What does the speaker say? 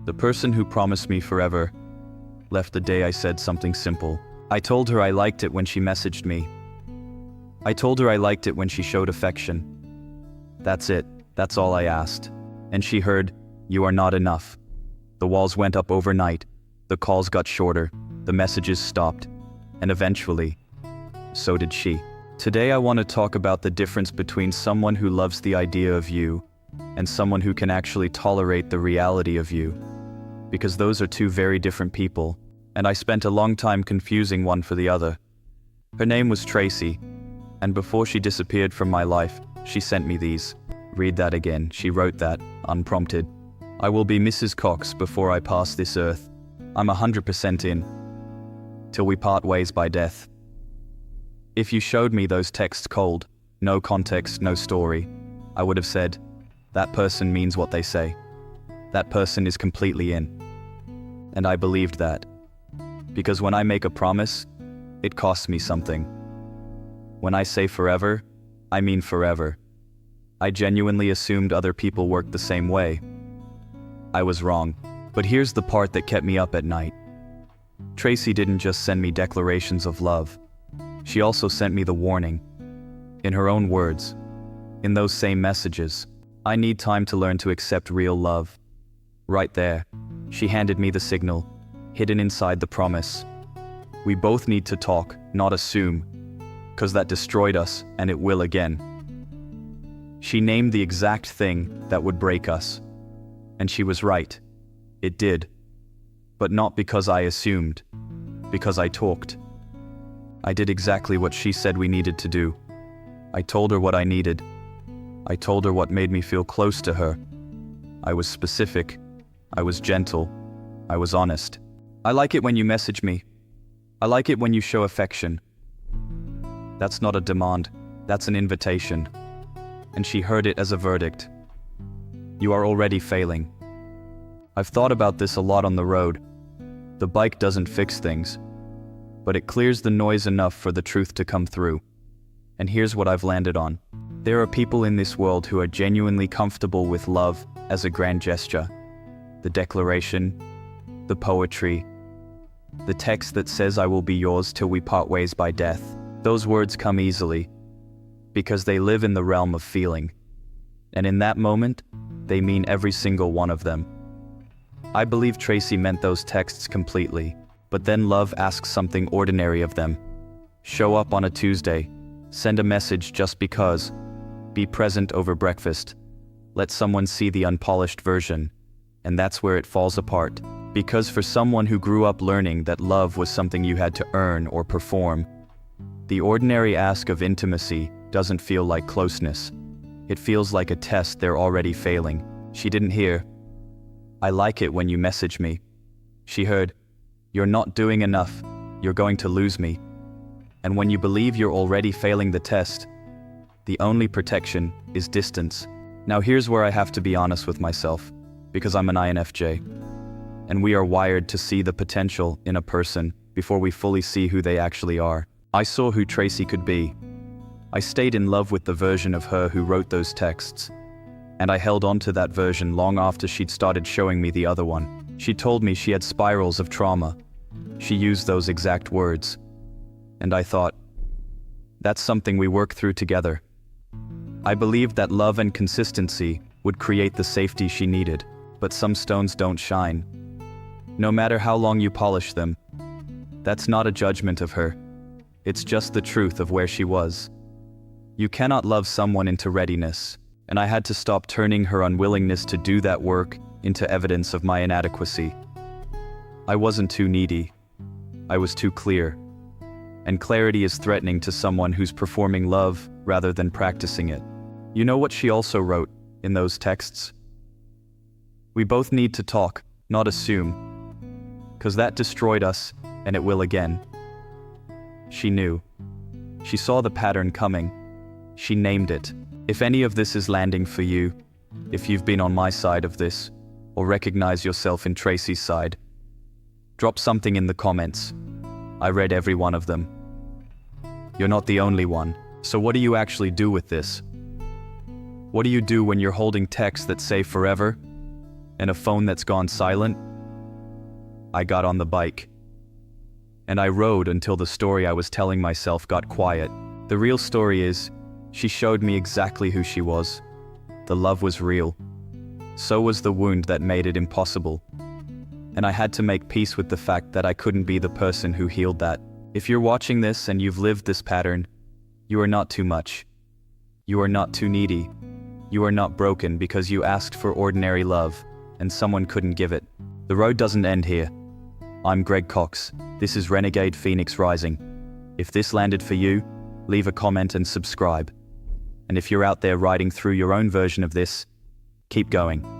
The person who promised me forever left the day I said something simple. I told her I liked it when she messaged me. I told her I liked it when she showed affection. That's it. That's all I asked. And she heard, "You are not enough." The walls went up overnight. The calls got shorter. The messages stopped. And eventually, so did she. Today I want to talk about the difference between someone who loves the idea of you and someone who can actually tolerate the reality of you. Because those are two very different people, and I spent a long time confusing one for the other. Her name was Tracy, and before she disappeared from my life, she sent me these. Read that again. She wrote that, unprompted. "I will be Mrs Cox before I pass this earth. I'm 100% in. Till we part ways by death." If you showed me those texts cold, no context, no story, I would have said, that person means what they say. That person is completely in. And I believed that. Because when I make a promise, it costs me something. When I say forever, I mean forever. I genuinely assumed other people worked the same way. I was wrong. But here's the part that kept me up at night. Tracy didn't just send me declarations of love. She also sent me the warning. In her own words, in those same messages, "I need time to learn to accept real love." Right there, she handed me the signal, hidden inside the promise. We both need to talk, not assume, 'cause that destroyed us, and it will again. She named the exact thing that would break us. And she was right. It did. But not because I assumed, because I talked. I did exactly what she said we needed to do. I told her what I needed. I told her what made me feel close to her. I was specific. I was gentle. I was honest. "I like it when you message me. I like it when you show affection." That's not a demand. That's an invitation. And she heard it as a verdict. You are already failing. I've thought about this a lot on the road. The bike doesn't fix things, but it clears the noise enough for the truth to come through. And here's what I've landed on. There are people in this world who are genuinely comfortable with love as a grand gesture. The declaration, the poetry, the text that says "I will be yours till we part ways by death." Those words come easily, because they live in the realm of feeling. And in that moment, they mean every single one of them. I believe Tracy meant those texts completely, but then love asks something ordinary of them. Show up on a Tuesday, send a message just because, be present over breakfast, let someone see the unpolished version, and that's where it falls apart. Because for someone who grew up learning that love was something you had to earn or perform, the ordinary ask of intimacy doesn't feel like closeness. It feels like a test they're already failing. She didn't hear, "I like it when you message me." She heard, "You're not doing enough. You're going to lose me." And when you believe you're already failing the test, the only protection is distance. Now here's where I have to be honest with myself, because I'm an INFJ. And we are wired to see the potential in a person before we fully see who they actually are. I saw who Tracy could be. I stayed in love with the version of her who wrote those texts. And I held on to that version long after she'd started showing me the other one. She told me she had spirals of trauma. She used those exact words. And I thought, that's something we work through together. I believed that love and consistency would create the safety she needed, but some stones don't shine. No matter how long you polish them. That's not a judgment of her. It's just the truth of where she was. You cannot love someone into readiness, and I had to stop turning her unwillingness to do that work into evidence of my inadequacy. I wasn't too needy. I was too clear. And clarity is threatening to someone who's performing love rather than practicing it. You know what she also wrote in those texts? "We both need to talk, not assume. 'Cause that destroyed us, and it will again." She knew. She saw the pattern coming. She named it. If any of this is landing for you, if you've been on my side of this, or recognize yourself in Tracy's side, drop something in the comments. I read every one of them. You're not the only one. So what do you actually do with this? What do you do when you're holding texts that say forever, and a phone that's gone silent. I got on the bike. And I rode until the story I was telling myself got quiet. The real story is, she showed me exactly who she was. The love was real. So was the wound that made it impossible. And I had to make peace with the fact that I couldn't be the person who healed that. If you're watching this and you've lived this pattern, you are not too much. You are not too needy. You are not broken because you asked for ordinary love and someone couldn't give it. The road doesn't end here. I'm Greg Cox. This is Renegade Phoenix Rising. If this landed for you, leave a comment and subscribe. And if you're out there riding through your own version of this, keep going.